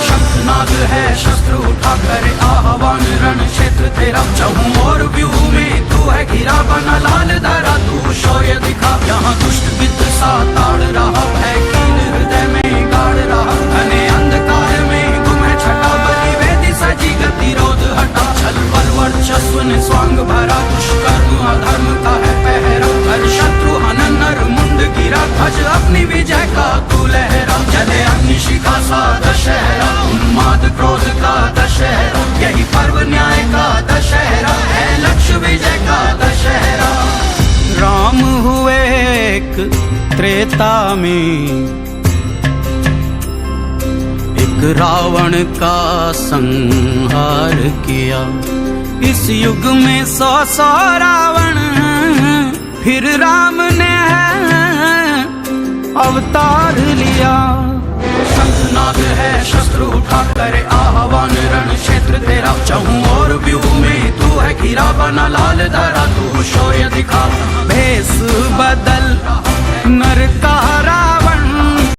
शंखनाद है शस्त्र उठा करे आह्वान, रण क्षेत्र तेरा चहूं और व्यूह में तू है घिरा बना लाल धरा तू शौर्य दिखा। यहाँ दुष्ट विद्ध सा ताड़ रहा भय कीन हृदय में गाड़ रहा, घने अंधकार में गुम है छटा बलि वेदी सजी गतिरोध हटा। छल बल वर्चस्व ने स्वांग भरा दुष्कर्म अधर्म का है पहरा, हर शत्रु हनन नर मुंड गिरा ध्वज अपनी विजय का तू लहरा। जले अग्निशिखा सा दशहरा उन्माद क्रोध का दशहरा, यही पर्व न्याय का दशहरा है लक्ष्य विजय का दशहरा। राम हुए एक त्रेता में, एक रावण का संहार किया। इस युग में 100 रावण फिर राम ने अवतार लिया। शंखनाद है शस्त्र उठा करे आह्वान, रण क्षेत्र तेरा चहूं और व्यूह में तू है घिरा बना लाल धरा तू शौर्य दिखा। भेष बदल नर का